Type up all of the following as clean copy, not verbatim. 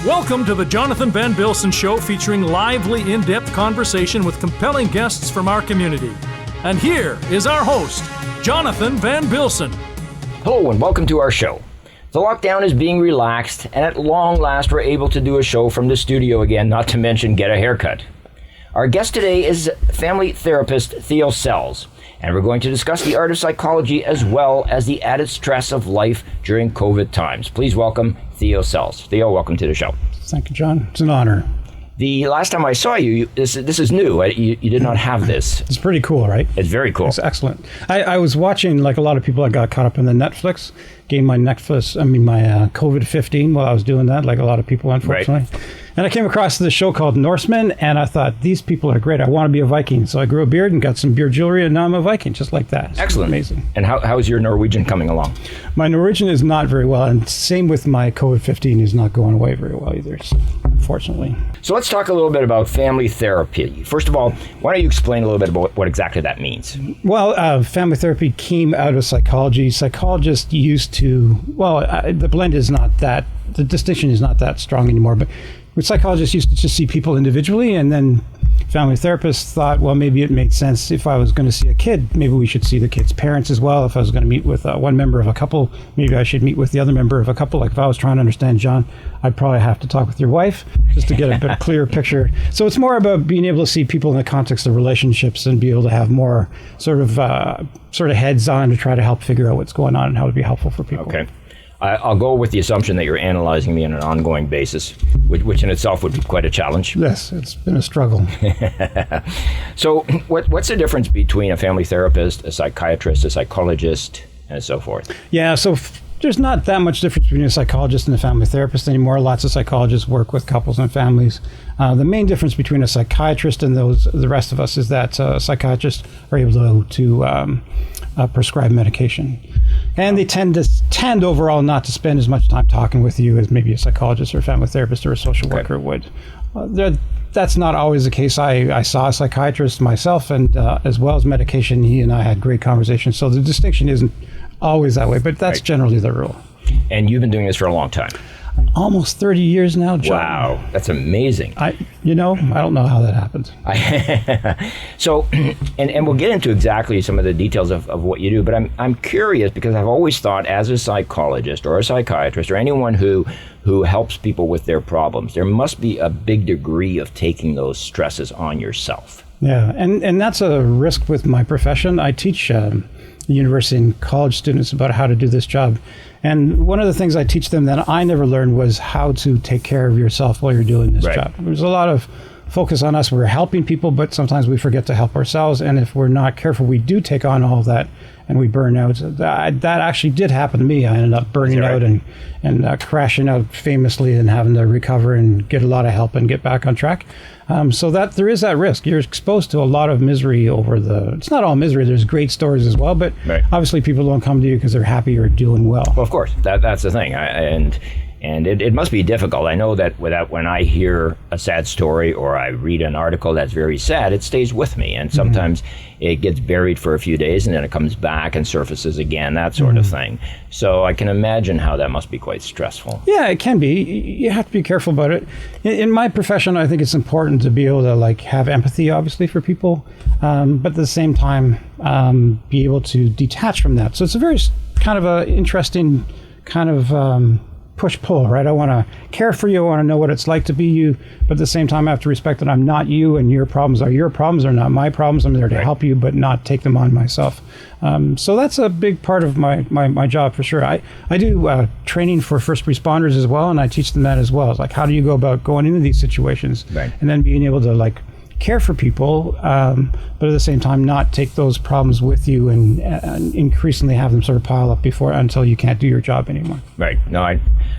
Welcome to the Jonathan Van Bilsen Show, featuring lively, in-depth conversation with compelling guests from our community. And here is our host, Jonathan Van Bilsen. Hello and welcome to our show. The lockdown is being relaxed, and at long last we're able to do a show from the studio again, not to mention get a haircut. Our guest today is family therapist Theo Selles, and we're going to discuss the art of psychology as well as the added stress of life during COVID times. Please welcome Theo Selles. Theo, welcome to the show. Thank you, John. It's an honor. The last time I saw you, this is new. You did not have this. It's pretty cool, right? It's very cool. It's excellent. I was watching, like a lot of people, I got caught up in the Netflix, gained my COVID-15 while I was doing that, like a lot of people, unfortunately. Right. And I came across this show called Norsemen, and I thought, these people are great. I want to be a Viking. So I grew a beard and got some beard jewelry, and now I'm a Viking, just like that. It's excellent. Amazing. And how's your Norwegian coming along? My Norwegian is not very well, and same with my COVID-15 is not going away very well either, so, unfortunately. So let's talk a little bit about family therapy. First of all, why don't you explain a little bit about what exactly that means? Well, family therapy came out of psychology. Psychologists used to, the blend is not that, the distinction is not that strong anymore, but psychologists used to just see people individually, and then family therapists thought, well, maybe it made sense if I was going to see a kid, maybe we should see the kid's parents as well. If I was going to meet with one member of a couple, maybe I should meet with the other member of a couple. Like if I was trying to understand John, I'd probably have to talk with your wife just to get a bit clearer picture. So it's more about being able to see people in the context of relationships and be able to have more sort of heads on to try to help figure out what's going on and how to be helpful for people. Okay. I'll go with the assumption that you're analyzing me on an ongoing basis, which in itself would be quite a challenge. Yes, it's been a struggle. So what's the difference between a family therapist, a psychiatrist, a psychologist, and so forth? Yeah, so there's not that much difference between a psychologist and a family therapist anymore. Lots of psychologists work with couples and families. The main difference between a psychiatrist and the rest of us is that psychiatrists are able to prescribe medication. And they tend overall not to spend as much time talking with you as maybe a psychologist or a family therapist or a social worker would. That's not always the case. I saw a psychiatrist myself, and as well as medication, he and I had great conversations. So the distinction isn't always that way, but that's generally the rule. And you've been doing this for a long time. Almost 30 years now, John. Wow, that's amazing. I don't know how that happened. So, and we'll get into exactly some of the details of what you do, but I'm curious because I've always thought as a psychologist or a psychiatrist or anyone who helps people with their problems, there must be a big degree of taking those stresses on yourself. Yeah, and that's a risk with my profession. I teach university and college students about how to do this job. And one of the things I teach them that I never learned was how to take care of yourself while you're doing this job. There's a lot of focus on us. We're helping people, but sometimes we forget to help ourselves. And if we're not careful, we do take on all of that and we burn out. That actually did happen to me. I ended up burning out and crashing out famously and having to recover and get a lot of help and get back on track. So that there is that risk. You're exposed to a lot of misery it's not all misery. There's great stories as well, but obviously people don't come to you because they're happy or doing well. Well, of course, that's the thing. And it must be difficult. I know that when I hear a sad story or I read an article that's very sad, it stays with me. And sometimes it gets buried for a few days and then it comes back and surfaces again, that sort of thing. So I can imagine how that must be quite stressful. Yeah, it can be. You have to be careful about it. In my profession, I think it's important to be able to have empathy, obviously, for people, but at the same time, be able to detach from that. So it's a very kind of an interesting kind of push-pull, right? I want to care for you. I want to know what it's like to be you. But at the same time, I have to respect that I'm not you and your problems are your problems. They're not my problems. I'm there to help you, but not take them on myself. So that's a big part of my job for sure. I do training for first responders as well, and I teach them that as well. It's like, how do you go about going into these situations and then being able to care for people, but at the same time not take those problems with you and increasingly have them sort of pile up until you can't do your job anymore. Right. No,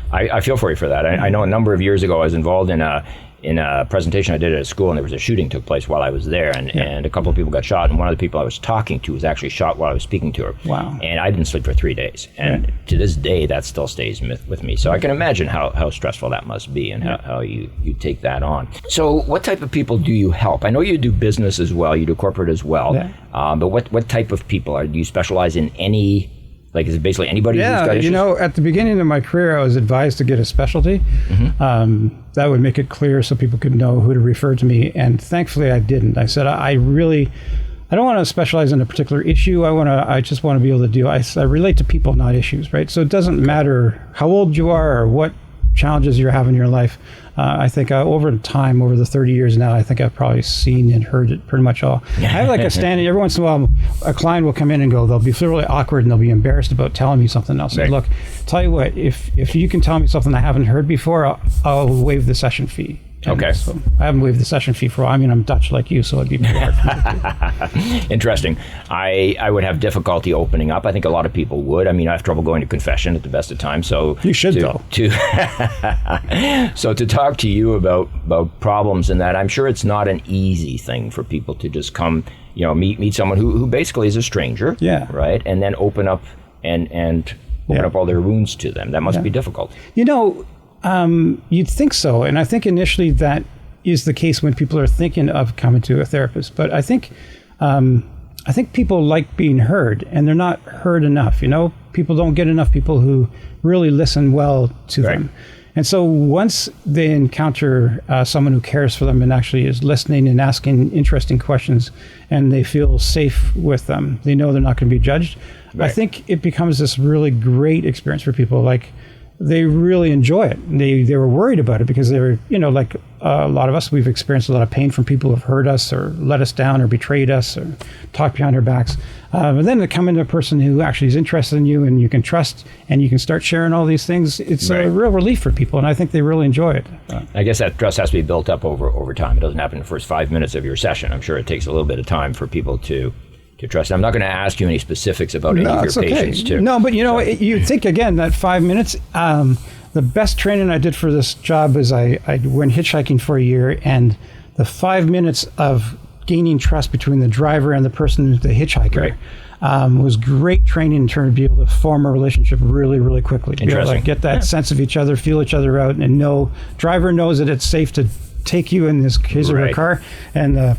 I feel for you for that. I know a number of years ago I was involved in a presentation I did at a school, and there was a shooting took place while I was there, and a couple of people got shot, and one of the people I was talking to was actually shot while I was speaking to her. Wow. And I didn't sleep for 3 days, and to this day that still stays with me. So I can imagine how stressful that must be and how you take that on. So what type of people do you help? I know you do business as well, you do corporate as well, but what type of people do you specialize in any Like, is it basically anybody who's got issues? You know, at the beginning of my career, I was advised to get a specialty. That would make it clear so people could know who to refer to me. And thankfully, I didn't. I said, I don't want to specialize in a particular issue. I just want to be able to deal. I relate to people, not issues, right? So it doesn't matter how old you are or what challenges you're having in your life. I think over time, over the 30 years now, I think I've probably seen and heard it pretty much all. I have like a standing, every once in a while, a client will come in and go, they'll be really awkward and they'll be embarrassed about telling me something else. Right. Look, tell you what, if you can tell me something I haven't heard before, I'll waive the session fee. Okay. So I haven't waived the session fee for a while. I mean, I'm Dutch like you, so it'd be pretty hard for me to do. Interesting. I would have difficulty opening up. I think a lot of people would. I mean, I have trouble going to confession at the best of times. So you should, though. So to talk to you about problems and that, I'm sure it's not an easy thing for people to just come, meet someone who basically is a stranger. Yeah. Right. And then open up and open up all their wounds to them. That must be difficult. You'd think so. And I think initially that is the case when people are thinking of coming to a therapist. But I think people like being heard, and they're not heard enough. People don't get enough people who really listen well to them. And so once they encounter someone who cares for them and actually is listening and asking interesting questions, and they feel safe with them, they know they're not going to be judged. Right. I think it becomes this really great experience for people. Like, they really enjoy it. They were worried about it because they were, like a lot of us, we've experienced a lot of pain from people who have hurt us or let us down or betrayed us or talked behind our backs. But then to come into a person who actually is interested in you and you can trust and you can start sharing all these things, it's a real relief for people. And I think they really enjoy it. I guess that trust has to be built up over time. It doesn't happen in the first 5 minutes of your session. I'm sure it takes a little bit of time for people to trust. I'm not going to ask you any specifics about any of your patients, too. No, but you think, again, that 5 minutes, the best training I did for this job is I went hitchhiking for a year, and the 5 minutes of gaining trust between the driver and the person, the hitchhiker, was great training in terms of being able to form a relationship really, really quickly. To be able to get that sense of each other, feel each other out, and driver knows that it's safe to take you in his or her car, and I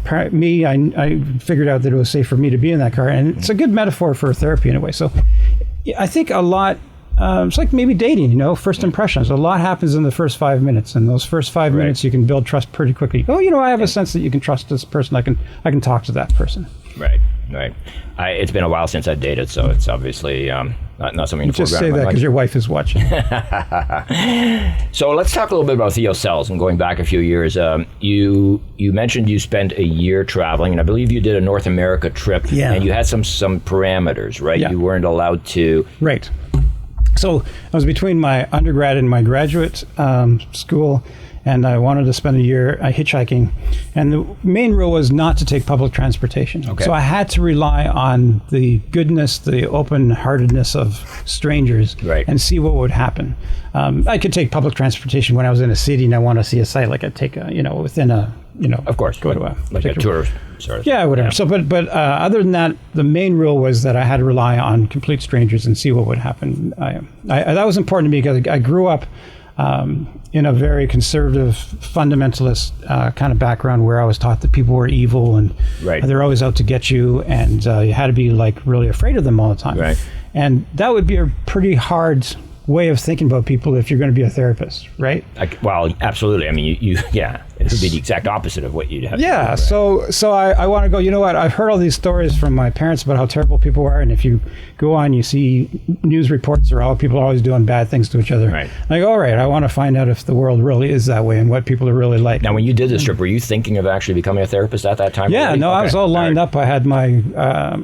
figured out that it was safe for me to be in that car, and it's a good metaphor for therapy in a way. So I think a lot, it's like maybe dating, first impressions. A lot happens in the first 5 minutes, and those first 5 minutes you can build trust pretty quickly. I have a sense that you can trust this person. I can talk to that person. Right. It's been a while since I've dated, so it's obviously not something to just say that because your wife is watching. So let's talk a little bit about Theo Selles and going back a few years. You mentioned you spent a year traveling, and I believe you did a North America trip, and you had some parameters, right? Yeah. You weren't allowed to. Right. So I was between my undergrad and my graduate school, and I wanted to spend a year hitchhiking. And the main rule was not to take public transportation. Okay. So I had to rely on the goodness, the open-heartedness of strangers and see what would happen. I could take public transportation when I was in a city and I want to see a site, like I'd take within a, of course, go to a tour. Sort of. Yeah, whatever. Yeah. So, but other than that, the main rule was that I had to rely on complete strangers and see what would happen. That was important to me because I grew up in a very conservative, fundamentalist kind of background where I was taught that people were evil and they're always out to get you, and you had to be like really afraid of them all the time. Right. And that would be a pretty hard way of thinking about people if you're going to be a therapist, right? Well, absolutely. I mean, it would be the exact opposite of what you'd have. Yeah. To do, right? So I want to go, you know what? I've heard all these stories from my parents about how terrible people are, and if you go on, you see news reports or how people are always doing bad things to each other. Right. I go, all right, I want to find out if the world really is that way and what people are really like. Now, when you did this trip, were you thinking of actually becoming a therapist at that time? Yeah, I was all lined up. I had my,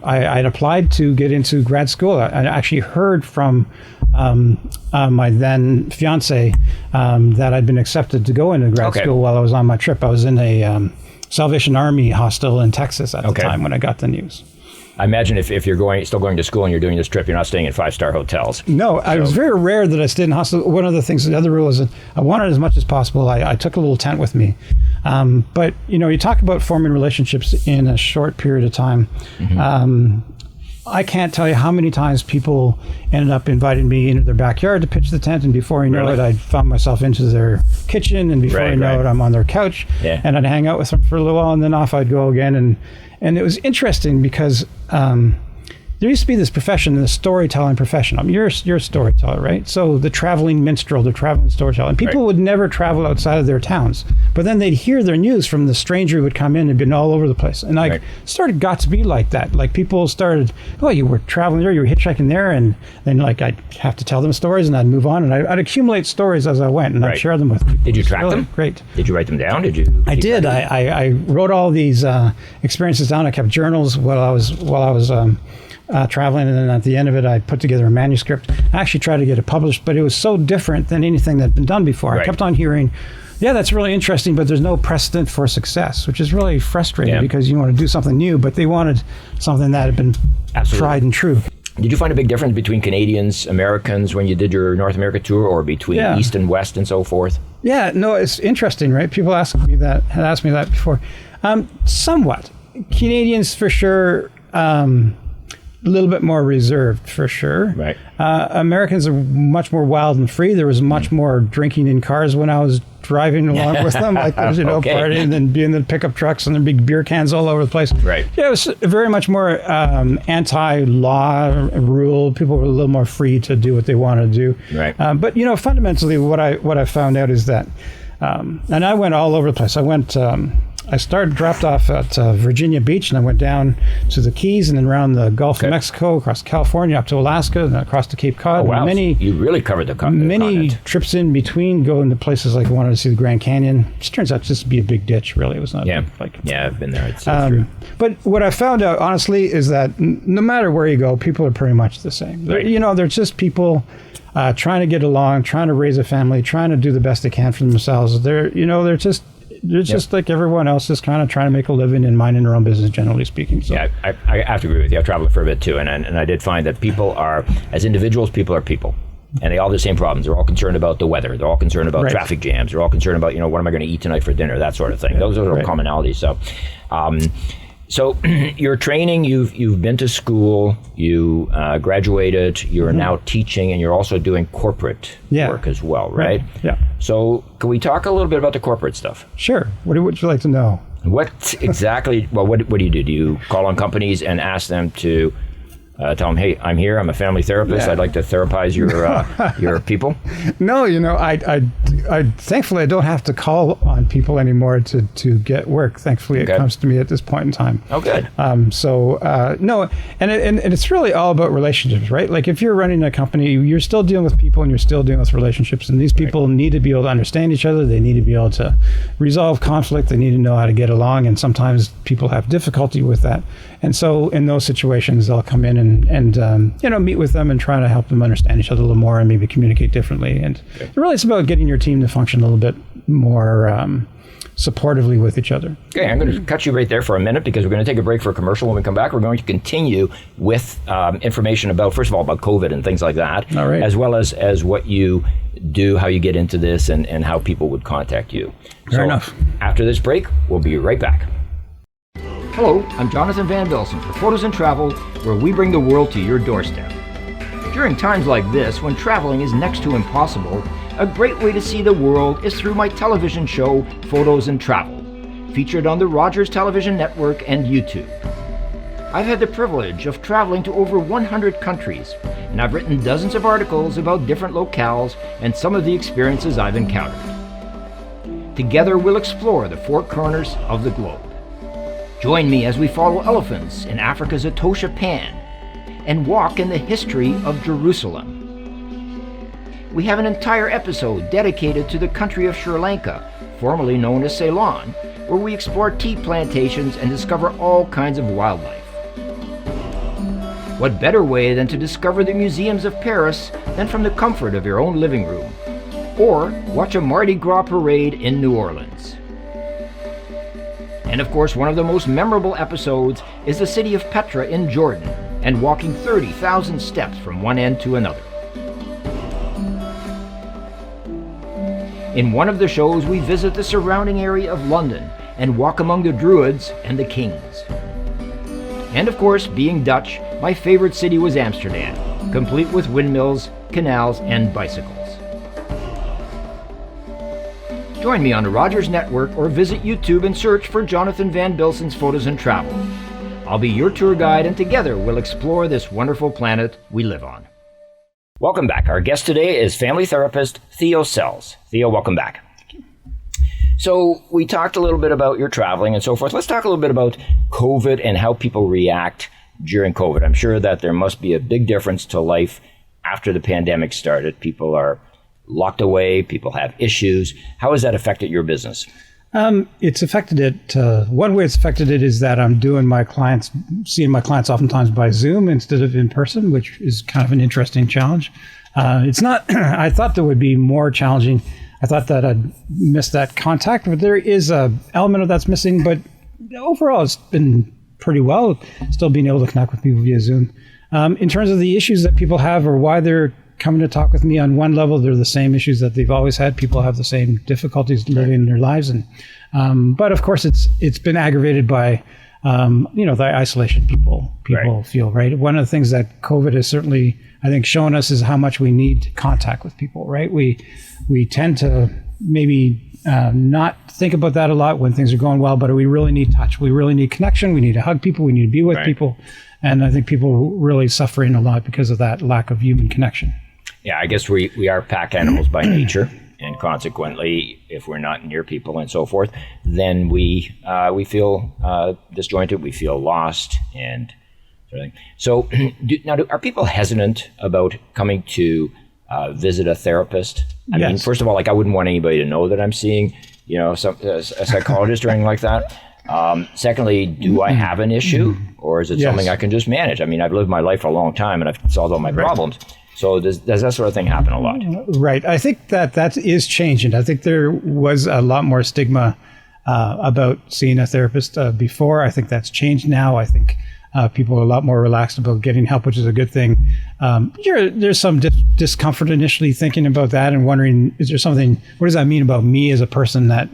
I'd applied to get into grad school. I actually heard from my then fiance that I'd been accepted to go into grad school while I was on my trip. I was in a Salvation Army hostel in Texas at the time when I got the news. I imagine if you're still going to school and you're doing this trip, you're not staying in 5-star hotels. No, it was very rare that I stayed in hostel. One of the things, the other rule is that I wanted as much as possible. I took a little tent with me. But, you talk about forming relationships in a short period of time. Mm-hmm. I can't tell you how many times people ended up inviting me into their backyard to pitch the tent, and before you know it, I found myself into their kitchen, and before you know it, I'm on their couch, and I'd hang out with them for a little while, and then off I'd go again. And it was interesting because there used to be this profession, the storytelling profession. I mean, you're a storyteller, right? So the traveling minstrel, the traveling storyteller. And people would never travel outside of their towns. But then they'd hear their news from the stranger who would come in and been all over the place. And I got to be like that. Like people started, oh, you were traveling there, you were hitchhiking there. And then like I'd have to tell them stories and I'd move on. And I'd accumulate stories as I went and I'd share them with people. Did you track them? Great. Did you write them down? I did. I wrote all these experiences down. I kept journals while I was traveling, and then at the end of it, I put together a manuscript. I actually tried to get it published, but it was so different than anything that had been done before. I kept on hearing, yeah, that's really interesting, but there's no precedent for success, which is really frustrating because you want to do something new, but they wanted something that had been tried and true. Did you find a big difference between Canadians, Americans when you did your North America tour, or between East and West and so forth? Yeah, no, it's interesting, right? People had asked me that before. Somewhat. Canadians, for sure, a little bit more reserved, for sure. Right. Americans are much more wild and free. There was much more drinking in cars when I was driving along with them, like partying and being in the pickup trucks and the big beer cans all over the place. Right. Yeah, it was very much more anti-law rule. People were a little more free to do what they wanted to do. Right. But fundamentally, what I found out is that, and I went all over the place. I dropped off at Virginia Beach, and I went down to the Keys, and then around the Gulf of Mexico, across California, up to Alaska, and then across to Cape Cod. Oh, wow. You really covered the continent. Many trips in between, going to places like I wanted to see the Grand Canyon, which turns out just to be a big ditch, really. It was not I've been there. It's true. But what I found out, honestly, is that no matter where you go, people are pretty much the same. They're just people trying to get along, trying to raise a family, trying to do the best they can for themselves. They're just like everyone else, just kind of trying to make a living and minding their own business, generally speaking. So. Yeah, I have to agree with you. I've traveled for a bit too, and I did find that people are, as individuals, people are people. And they all have the same problems. They're all concerned about the weather. They're all concerned about traffic jams. They're all concerned about, what am I going to eat tonight for dinner, that sort of thing. Those are commonalities. So your training, you've been to school, you graduated, you're now teaching, and you're also doing corporate work as well, right? Yeah. So can we talk a little bit about the corporate stuff? Sure. What would you like to know? What exactly, what do you do? Do you call on companies and ask them to tell them, hey, I'm here, I'm a family therapist, I'd like to therapize your people? No, I thankfully I don't have to call on people anymore to get work. Thankfully it comes to me at this point in time. Oh, good. No, and it's really all about relationships, right? Like if you're running a company, you're still dealing with people and you're still dealing with relationships, and these people need to be able to understand each other. They need to be able to resolve conflict. They need to know how to get along, and sometimes people have difficulty with that. And so in those situations, they'll come in and meet with them and try to help them understand each other a little more and maybe communicate differently. And really, it's about getting your team to function a little bit more supportively with each other. Okay, I'm going to cut you right there for a minute because we're going to take a break for a commercial. When we come back, we're going to continue with information about, first of all, about COVID and things like that, all right, as well as what you do, how you get into this, and how people would contact you. Fair enough. After this break, we'll be right back. Hello, I'm Jonathan Van Bilsen for Photos and Travel, where we bring the world to your doorstep. During times like this, when traveling is next to impossible, a great way to see the world is through my television show, Photos and Travel, featured on the Rogers Television Network and YouTube. I've had the privilege of traveling to over 100 countries, and I've written dozens of articles about different locales and some of the experiences I've encountered. Together we'll explore the four corners of the globe. Join me as we follow elephants in Africa's Etosha Pan and walk in the history of Jerusalem. We have an entire episode dedicated to the country of Sri Lanka, formerly known as Ceylon, where we explore tea plantations and discover all kinds of wildlife. What better way than to discover the museums of Paris than from the comfort of your own living room, or watch a Mardi Gras parade in New Orleans. And of course, one of the most memorable episodes is the city of Petra in Jordan, and walking 30,000 steps from one end to another. In one of the shows, we visit the surrounding area of London and walk among the Druids and the Kings. And of course, being Dutch, my favorite city was Amsterdam, complete with windmills, canals, and bicycles. Join me on the Rogers Network or visit YouTube and search for Jonathan Van Bilsen's Photos and Travel. I'll be your tour guide, and together we'll explore this wonderful planet we live on. Welcome back. Our guest today is family therapist Theo Selles. Theo, welcome back. So we talked a little bit about your traveling and so forth. Let's talk a little bit about COVID and how people react during COVID. I'm sure that there must be a big difference to life after the pandemic started. People are locked away. People have issues. How has that affected your business? It's affected it. One way it's affected it is that I'm seeing my clients oftentimes by Zoom instead of in person, which is kind of an interesting challenge. It's not, I thought there would be more challenging. I thought that I'd miss that contact, but there is a element of that's missing, but overall it's been pretty well, still being able to connect with people via Zoom. In terms of the issues that people have or why they're coming to talk with me, on one level, they're the same issues that they've always had. People have the same difficulties living their lives. But of course it's been aggravated by, the isolation people feel, right? One of the things that COVID has certainly, I think, shown us is how much we need contact with people, right? We tend to maybe not think about that a lot when things are going well, but we really need touch. We really need connection. We need to hug people. We need to be with people. And I think people are really suffering a lot because of that lack of human connection. Yeah, I guess we are pack animals by nature. And consequently, if we're not near people and so forth, then we feel disjointed, we feel lost, and sort of thing. So, are people hesitant about coming to visit a therapist? I mean, first of all, I wouldn't want anybody to know that I'm seeing, a psychologist or anything like that. Secondly, do I have an issue, or is it something I can just manage? I mean, I've lived my life a long time, and I've solved all my problems. So does that sort of thing happen a lot? Right. I think that is changing. I think there was a lot more stigma about seeing a therapist before. I think that's changed now. I think people are a lot more relaxed about getting help, which is a good thing. There's some discomfort initially thinking about that and wondering, is there something, what does that mean about me as a person that,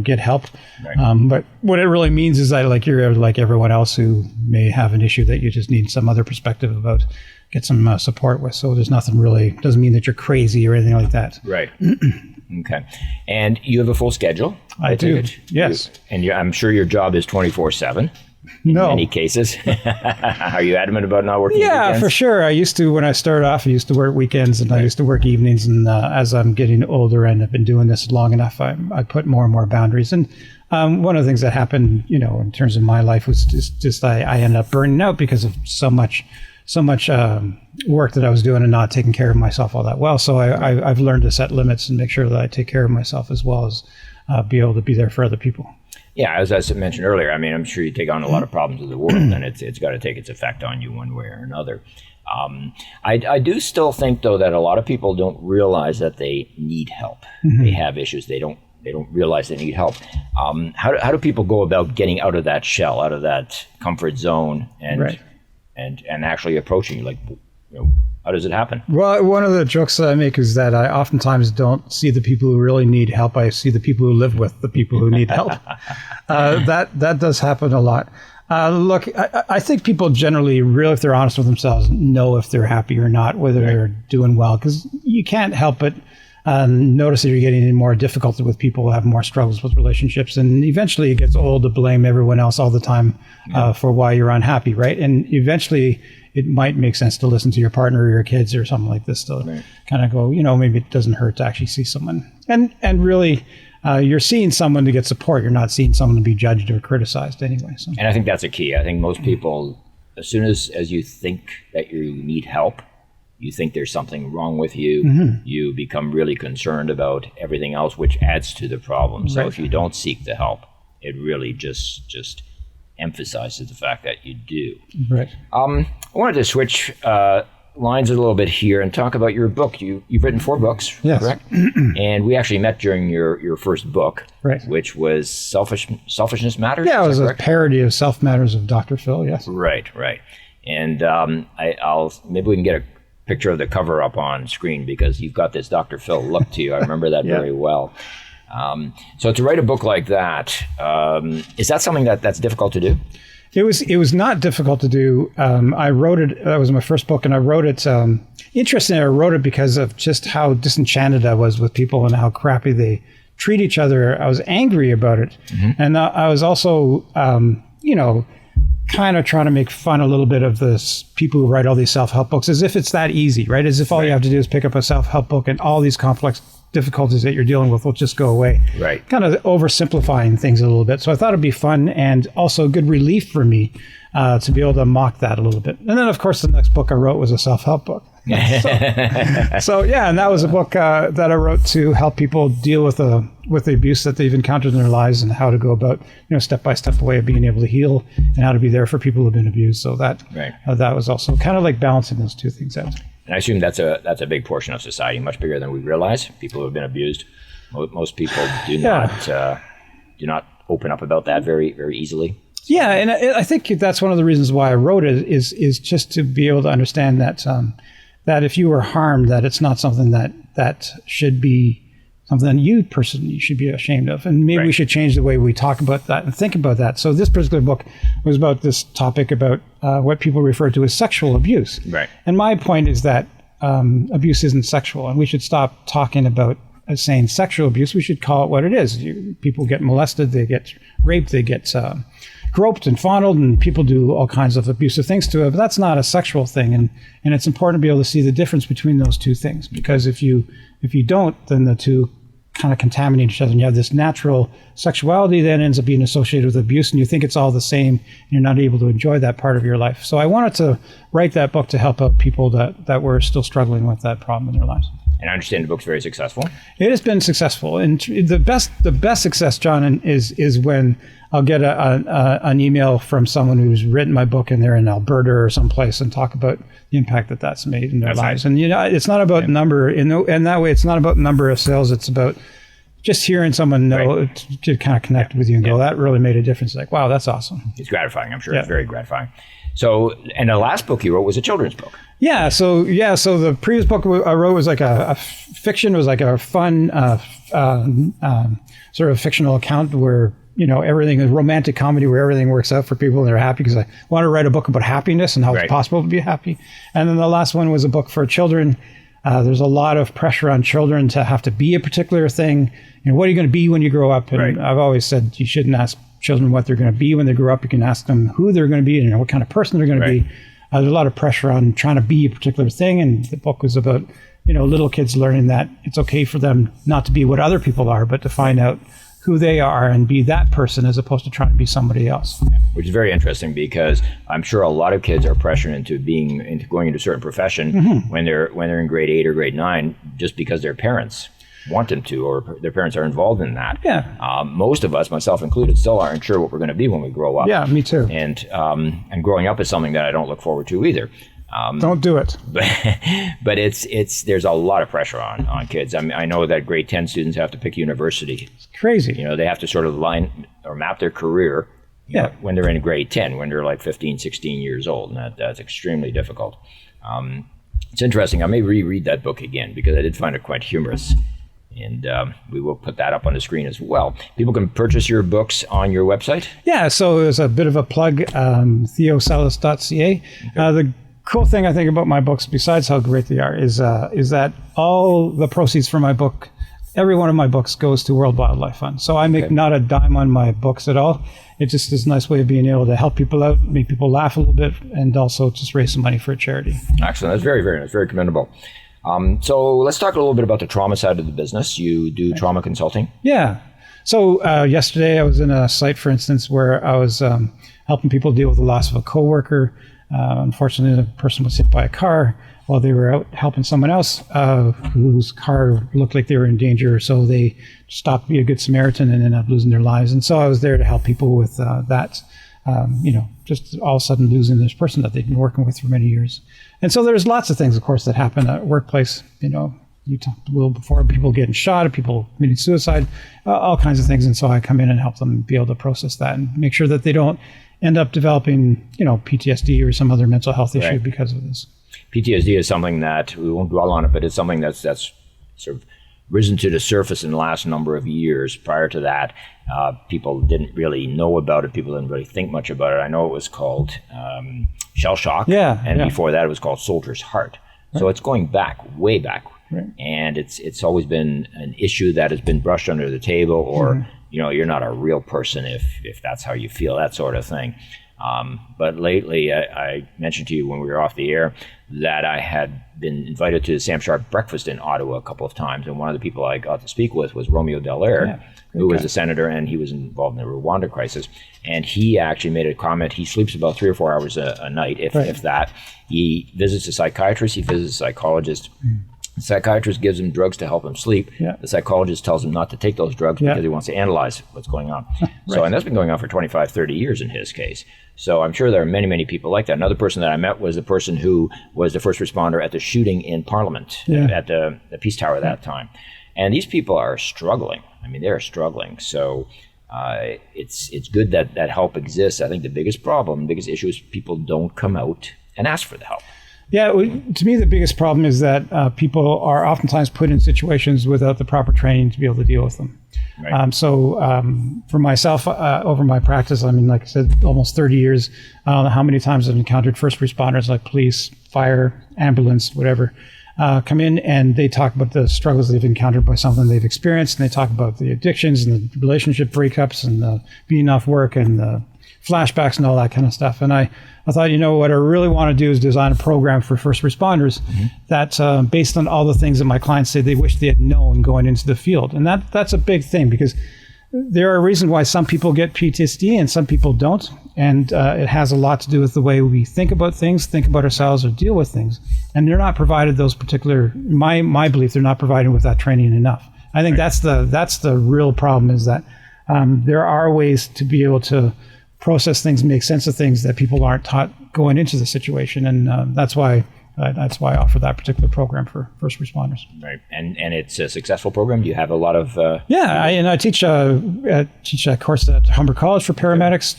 get help? Right. But what it really means is that you're like everyone else who may have an issue that you just need some other perspective about, get some support with. So there's nothing really, doesn't mean that you're crazy or anything like that. Right. Okay. And you have a full schedule? I do. Yes. I'm sure your job is 24/7. In many cases. Are you adamant about not working weekends? For sure. I used to, when I started off, I used to work weekends and I used to work evenings. And as I'm getting older and I've been doing this long enough, I put more and more boundaries. And one of the things that happened, in terms of my life was just I ended up burning out because of so much work that I was doing and not taking care of myself all that well. So I've learned to set limits and make sure that I take care of myself as well as be able to be there for other people. Yeah, as I mentioned earlier, I mean, I'm sure you take on a lot of problems of the world, and it's got to take its effect on you one way or another. I do still think, though, that a lot of people don't realize that they need help. Mm-hmm. They have issues. They don't realize they need help. How do people go about getting out of that shell, out of that comfort zone, and actually approaching you? How does it happen? Well, one of the jokes that I make is that I oftentimes don't see the people who really need help. I see the people who live with the people who need help. That does happen a lot. Look, I think people generally, really, if they're honest with themselves, know if they're happy or not, whether they're doing well, because you can't help but notice that you're getting more difficulty with people who have more struggles with relationships. And eventually it gets old to blame everyone else all the time for why you're unhappy, right? And eventually it might make sense to listen to your partner or your kids or something like this to kind of go, maybe it doesn't hurt to actually see someone. And really, you're seeing someone to get support. You're not seeing someone to be judged or criticized anyway. So. And I think that's a key. I think most people, as soon as you think that you need help, you think there's something wrong with you, you become really concerned about everything else, which adds to the problem. So if you don't seek the help, it really just emphasizes the fact that you do. Right. I wanted to switch lines a little bit here and talk about your book. You've written 4 books, correct? And we actually met during your first book, which was Selfishness Matters. Yeah, it was a parody of Self Matters of Dr. Phil, yes. Right. And I'll maybe we can get a picture of the cover up on screen because you've got this Dr. Phil look to you. I remember that very well. So to write a book like that, is that something that's difficult to do? It was not difficult to do. I wrote it. That was my first book, and I wrote it. Interestingly, I wrote it because of just how disenchanted I was with people and how crappy they treat each other. I was angry about it, and I was also, kind of trying to make fun a little bit of this people who write all these self-help books, as if it's that easy, right? As if all you have to do is pick up a self-help book and all these complex difficulties that you're dealing with will just go away. Right. Kind of oversimplifying things a little bit. So I thought it'd be fun and also good relief for me to be able to mock that a little bit. And then, of course, the next book I wrote was a self-help book. So yeah, and that was a book that I wrote to help people deal with the abuse that they've encountered in their lives and how to go about, step-by-step way of being able to heal and how to be there for people who've been abused. So that that was also kind of like balancing those two things out. And I assume that's a big portion of society, much bigger than we realize. People who have been abused, most people do not open up about that very, very easily. Yeah, and I think that's one of the reasons why I wrote it is just to be able to understand that that if you were harmed, that it's not something that should be something that you personally should be ashamed of. And maybe we should change the way we talk about that and think about that. So this particular book was about this topic about what people refer to as sexual abuse. Right. And my point is that abuse isn't sexual, and we should stop talking about saying sexual abuse. We should call it what it is. People get molested, they get raped, they get groped and fondled, and people do all kinds of abusive things to it, but that's not a sexual thing. And it's important to be able to see the difference between those two things, because if you don't, then the two kind of contaminate each other, and you have this natural sexuality that ends up being associated with abuse, and you think it's all the same, and you're not able to enjoy that part of your life. So I wanted to write that book to help out people that were still struggling with that problem in their lives. And I understand the book's very successful. It has been successful, and the best success, John, is when I'll get an email from someone who's written my book and they're in Alberta or someplace and talk about the impact that's made in their lives. Nice. And it's not about number, and that way it's not about number of sales. It's about just hearing someone to kind of connect with you and go, that really made a difference. Like, wow, that's awesome. It's gratifying. I'm sure it's very gratifying. So, and the last book you wrote was a children's book. Yeah. So the previous book I wrote was like a fiction. It was like a fun sort of fictional account where, everything is romantic comedy where everything works out for people and they're happy, because I want to write a book about happiness and how it's possible to be happy. And then the last one was a book for children. There's a lot of pressure on children to have to be a particular thing. What are you going to be when you grow up? And I've always said you shouldn't ask children what they're going to be when they grow up. You can ask them who they're going to be and what kind of person they're going to be. There's a lot of pressure on trying to be a particular thing. And the book was about, little kids learning that it's okay for them not to be what other people are, but to find out who they are and be that person as opposed to trying to be somebody else. Which is very interesting, because I'm sure a lot of kids are pressured into going into a certain profession when they're in grade 8 or grade 9, just because their parents want them to, or their parents are involved in that. Yeah. Most of us, myself included, still aren't sure what we're going to be when we grow up. Yeah, me too. And growing up is something that I don't look forward to either. Don't do it. But it's there's a lot of pressure on kids. I mean, I know that grade 10 students have to pick university. It's crazy. They have to sort of line or map their career when they're in grade 10, when they're like 15, 16 years old. And that's extremely difficult. It's interesting. I may reread that book again, because I did find it quite humorous. And we will put that up on the screen as well. People can purchase your books on your website? Yeah, so there's a bit of a plug, theoseles.ca. The cool thing I think about my books, besides how great they are, is that all the proceeds from my book, every one of my books, goes to World Wildlife Fund. So I make not a dime on my books at all. It just is a nice way of being able to help people out, make people laugh a little bit, and also just raise some money for a charity. Excellent. That's very, very nice. Very commendable. So let's talk a little bit about the trauma side of the business. You do trauma consulting? Yeah. So yesterday I was in a site, for instance, where I was helping people deal with the loss of a coworker. Unfortunately, the person was hit by a car while they were out helping someone else whose car looked like they were in danger. So they stopped to be a good Samaritan and ended up losing their lives. And so I was there to help people with that, just all of a sudden losing this person that they've been working with for many years. And so there's lots of things, of course, that happen at workplace. You talked a little before, people getting shot, people committing suicide, all kinds of things. And so I come in and help them be able to process that and make sure that they don't end up developing, PTSD or some other mental health issue because of this. PTSD is something that, we won't dwell on it, but it's something that's sort of risen to the surface in the last number of years. Prior to that, people didn't really know about it. People didn't really think much about it. I know it was called shell shock. And before that, it was called soldier's heart. Right. So it's going back, way back. Right. And it's always been an issue that has been brushed under the table, or you're not a real person if that's how you feel, that sort of thing. But lately, I mentioned to you when we were off the air that I had been invited to the Sam Sharp breakfast in Ottawa a couple of times, and one of the people I got to speak with was Romeo Dallaire, who was a senator, and he was involved in the Rwanda crisis. And he actually made a comment. He sleeps about 3 or 4 hours a night, if that. He visits a psychiatrist. He visits a psychologist. The psychiatrist gives him drugs to help him sleep. The psychologist tells him not to take those drugs because he wants to analyze what's going on. So, and that's been going on for 25, 30 years in his case. So I'm sure there are many, many people like that. Another person that I met was the person who was the first responder at the shooting in Parliament, at the Peace Tower at that time. And these people are struggling. I mean, they're struggling. So it's good that help exists. I think the biggest problem, biggest issue is people don't come out and ask for the help. Yeah, to me, the biggest problem is that people are oftentimes put in situations without the proper training to be able to deal with them. For myself, over my practice, I mean, like I said, almost 30 years, I don't know how many times I've encountered first responders like police, fire, ambulance, whatever, come in and they talk about the struggles they've encountered by something they've experienced, and they talk about the addictions and the relationship breakups and the being off work and the flashbacks and all that kind of stuff. And I thought, what I really want to do is design a program for first responders that's based on all the things that my clients say they wish they had known going into the field. And that's a big thing, because there are reasons why some people get PTSD and some people don't. And it has a lot to do with the way we think about things, think about ourselves, or deal with things. And they're not provided those particular, my belief, they're not provided with that training enough. I think that's the real problem, is that there are ways to be able to process things, make sense of things that people aren't taught going into the situation, and that's why I offer that particular program for first responders. Right, and it's a successful program. Do you have a lot of? I teach a course at Humber College for paramedics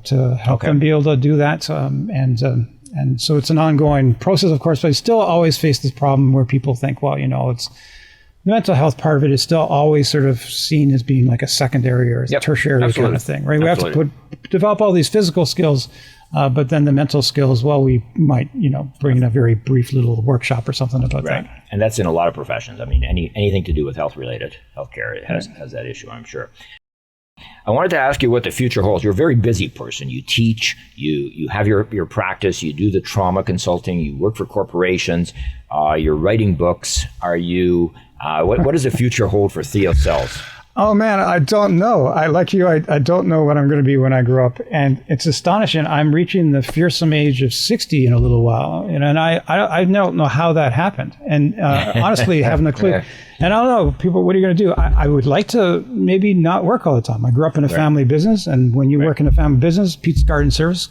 to help them be able to do that, and so it's an ongoing process, of course. But I still always face this problem where people think, well, it's. The mental health part of it is still always sort of seen as being like a secondary or a tertiary kind of thing, right? We have to develop all these physical skills, but then the mental skills, well, we might, bring in a very brief little workshop or something about that. And that's in a lot of professions. I mean, anything to do with healthcare, it has that issue, I'm sure. I wanted to ask you what the future holds. You're a very busy person. You teach, you have your practice, you do the trauma consulting, you work for corporations, you're writing books. Are you... what does the future hold for Theo Selles? Oh man, I don't know. I don't know what I'm going to be when I grow up, and it's astonishing. I'm reaching the fearsome age of 60 in a little while, and I don't know how that happened, and honestly, haven't a clue. And I don't know, people, what are you going to do? I would like to maybe not work all the time. I grew up in a family business, and when you work in a family business, Pete's gardening service,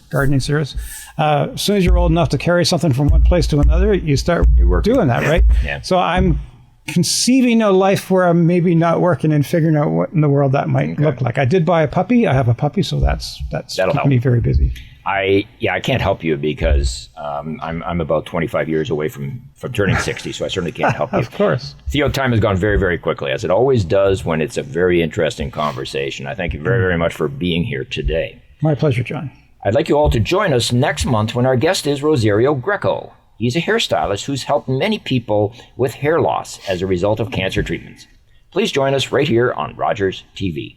as soon as you're old enough to carry something from one place to another, you start doing that, right? Yeah. So I'm conceiving a life where I'm maybe not working and figuring out what in the world that might look like. I did buy a puppy. I have a puppy, so that'll keep me very busy. I can't help you because I'm about 25 years away from turning 60, so I certainly can't help you. Of course. Theo, time has gone very, very quickly, as it always does when it's a very interesting conversation. I thank you very, very much for being here today. My pleasure, John. I'd like you all to join us next month when our guest is Rosario Greco. He's a hairstylist who's helped many people with hair loss as a result of cancer treatments. Please join us right here on Rogers TV.